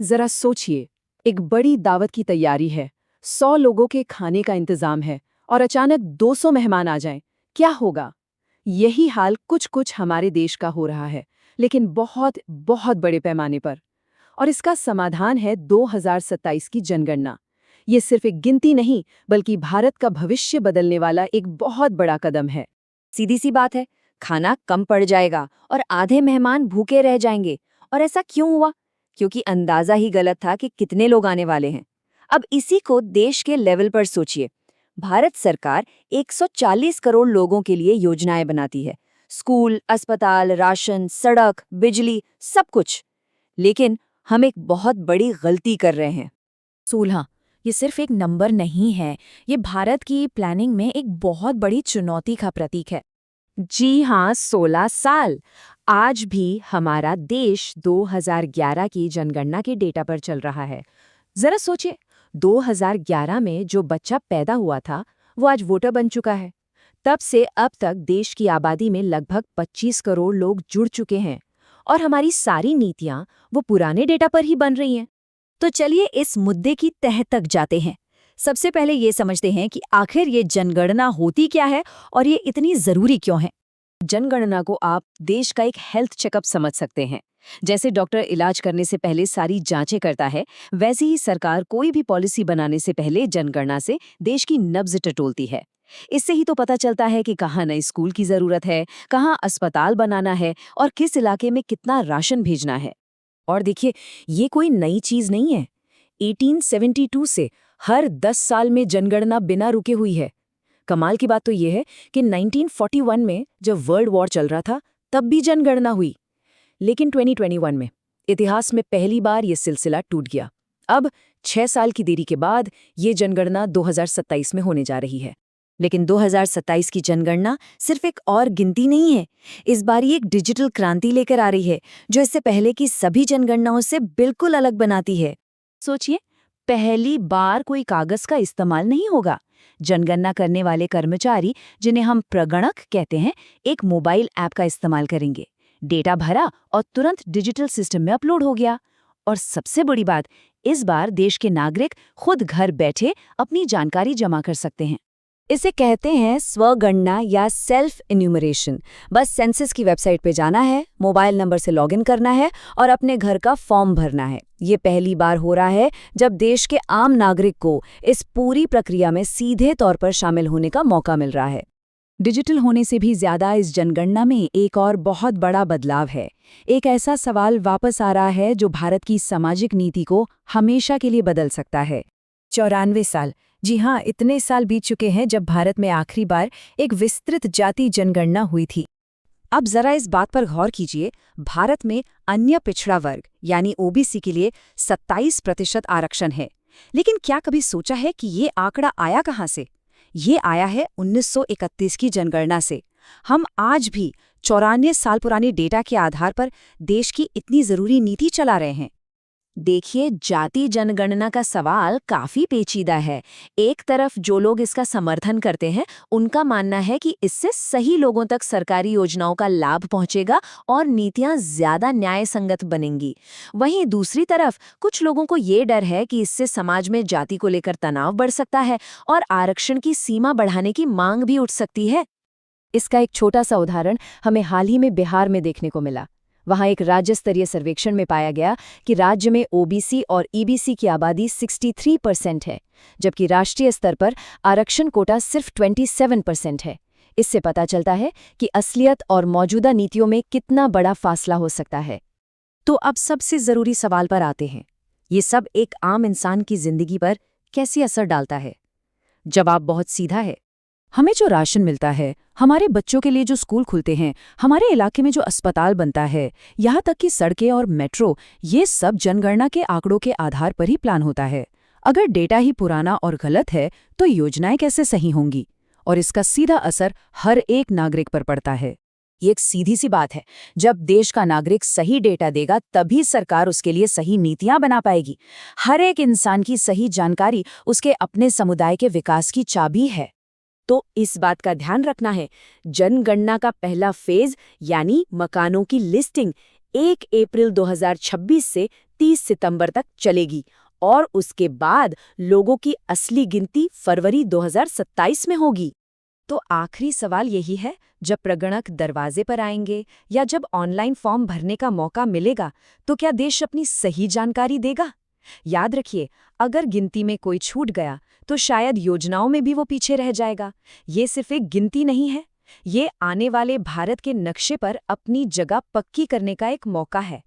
जरा सोचिए, एक बड़ी दावत की तैयारी है, 100 लोगों के खाने का इंतजाम है और अचानक 200 मेहमान आ जाएं, क्या होगा? यही हाल कुछ कुछ हमारे देश का हो रहा है, लेकिन बहुत बहुत बड़े पैमाने पर। और इसका समाधान है 2027 की जनगणना। ये सिर्फ एक गिनती नहीं, बल्कि भारत का भविष्य बदलने वाला एक बहुत बड़ा कदम है। सीधी सी बात है, खाना कम पड़ जाएगा और आधे मेहमान भूखे रह जाएंगे। और ऐसा क्यों हुआ? क्योंकि अंदाजा ही गलत था कि कितने लोग आने वाले हैं। अब इसी को देश के लेवल पर सोचिए। भारत सरकार 140 करोड़ लोगों के लिए योजनाएं बनाती है। स्कूल, अस्पताल, राशन, सड़क, बिजली, सब कुछ। लेकिन हम एक बहुत बड़ी गलती कर रहे हैं। 16 ये सिर्फ एक नंबर नहीं है, ये भारत की प्लानिंग में एक बहुत बड़ी चुनौती का प्रतीक है। जी हाँ, 16 साल। आज भी हमारा देश 2011 की जनगणना के डेटा पर चल रहा है। जरा सोचिए, 2011 में जो बच्चा पैदा हुआ था, वो आज वोटर बन चुका है। तब से अब तक देश की आबादी में लगभग 25 करोड़ लोग जुड़ चुके हैं और हमारी सारी नीतियां वो पुराने डेटा पर ही बन रही हैं। तो चलिए इस मुद्दे की तह तक जाते हैं। सबसे पहले ये समझते हैं कि आखिर ये जनगणना होती क्या है और ये इतनी जरूरी क्यों है। जनगणना को आप देश का एक हेल्थ चेकअप समझ सकते हैं। जैसे डॉक्टर इलाज करने से पहले सारी जांचें करता है, वैसे ही सरकार कोई भी पॉलिसी बनाने से पहले जनगणना से देश की नब्ज टटोलती है। इससे ही तो पता चलता है कि कहाँ नए स्कूल की जरूरत है, कहाँ अस्पताल बनाना है और किस इलाके में कितना राशन भेजना है। और देखिए, ये कोई नई चीज नहीं है। 1872 से हर 10 साल में जनगणना बिना रुके हुई है। कमाल की बात तो यह है कि 1941 में जब वर्ल्ड वॉर चल रहा था, तब भी जनगणना हुई। लेकिन 2021 में इतिहास में पहली बार ये सिलसिला टूट गया। अब 6 साल की देरी के बाद ये जनगणना 2027 में होने जा रही है। लेकिन 2027 की जनगणना सिर्फ एक और गिनती नहीं है। इस बार ये एक डिजिटल क्रांति लेकर आ रही है, जो इससे पहले की सभी जनगणनाओं से बिल्कुल अलग बनाती है। सोचिए, पहली बार कोई कागज का इस्तेमाल नहीं होगा। जनगणना करने वाले कर्मचारी, जिन्हें हम प्रगणक कहते हैं, एक मोबाइल ऐप का इस्तेमाल करेंगे। डेटा भरा और तुरंत डिजिटल सिस्टम में अपलोड हो गया। और सबसे बड़ी बात, इस बार देश के नागरिक खुद घर बैठे अपनी जानकारी जमा कर सकते हैं। इसे कहते हैं स्वगणना या सेल्फ इन्यूमरेशन। बस सेंसस की वेबसाइट पे जाना है, मोबाइल नंबर से लॉगिन करना है और अपने घर का फॉर्म भरना है। ये पहली बार हो रहा है जब देश के आम नागरिक को इस पूरी प्रक्रिया में सीधे तौर पर शामिल होने का मौका मिल रहा है। डिजिटल होने से भी ज्यादा इस जनगणना में एक और बहुत बड़ा बदलाव है। एक ऐसा सवाल वापस आ रहा है जो भारत की सामाजिक नीति को हमेशा के लिए बदल सकता है। 94 साल, जी हाँ, इतने साल बीत चुके हैं जब भारत में आखिरी बार एक विस्तृत जाति जनगणना हुई थी। अब जरा इस बात पर गौर कीजिए, भारत में अन्य पिछड़ा वर्ग यानी ओबीसी के लिए 27% आरक्षण है। लेकिन क्या कभी सोचा है कि ये आंकड़ा आया कहाँ से? ये आया है 1931 की जनगणना से। हम आज भी 94 साल पुराने डेटा के आधार पर देश की इतनी जरूरी नीति चला रहे हैं। देखिए, जाति जनगणना का सवाल काफी पेचीदा है। एक तरफ जो लोग इसका समर्थन करते हैं, उनका मानना है कि इससे सही लोगों तक सरकारी योजनाओं का लाभ पहुंचेगा और नीतियां ज्यादा न्याय संगत बनेंगी। वहीं दूसरी तरफ कुछ लोगों को ये डर है कि इससे समाज में जाति को लेकर तनाव बढ़ सकता है और आरक्षण की सीमा बढ़ाने की मांग भी उठ सकती है। इसका एक छोटा सा उदाहरण हमें हाल ही में बिहार में देखने को मिला। वहां एक राज्य स्तरीय सर्वेक्षण में पाया गया कि राज्य में ओबीसी और ईबीसी की आबादी 63% है, जबकि राष्ट्रीय स्तर पर आरक्षण कोटा सिर्फ 27% है। इससे पता चलता है कि असलियत और मौजूदा नीतियों में कितना बड़ा फासला हो सकता है। तो अब सबसे जरूरी सवाल पर आते हैं, ये सब एक आम इंसान की जिंदगी पर कैसे असर डालता है? जवाब बहुत सीधा है। हमें जो राशन मिलता है, हमारे बच्चों के लिए जो स्कूल खुलते हैं, हमारे इलाके में जो अस्पताल बनता है, यहाँ तक कि सड़कें और मेट्रो, ये सब जनगणना के आंकड़ों के आधार पर ही प्लान होता है। अगर डेटा ही पुराना और गलत है, तो योजनाएं कैसे सही होंगी? और इसका सीधा असर हर एक नागरिक पर पड़ता है। ये एक सीधी सी बात है। जब देश का नागरिक सही डेटा देगा, तभी सरकार उसके लिए सही नीतियां बना पाएगी। हर एक इंसान की सही जानकारी उसके अपने समुदाय के विकास की चाबी है। तो इस बात का ध्यान रखना है, जनगणना का पहला फेज यानी मकानों की लिस्टिंग 1 अप्रैल 2026 से 30 सितंबर तक चलेगी और उसके बाद लोगों की असली गिनती फरवरी 2027 में होगी। तो आखिरी सवाल यही है, जब प्रगणक दरवाजे पर आएंगे या जब ऑनलाइन फॉर्म भरने का मौका मिलेगा, तो क्या देश अपनी सही जानकारी देगा? याद रखिए, अगर गिनती में कोई छूट गया तो शायद योजनाओं में भी वो पीछे रह जाएगा। ये सिर्फ एक गिनती नहीं है, ये आने वाले भारत के नक्शे पर अपनी जगह पक्की करने का एक मौका है।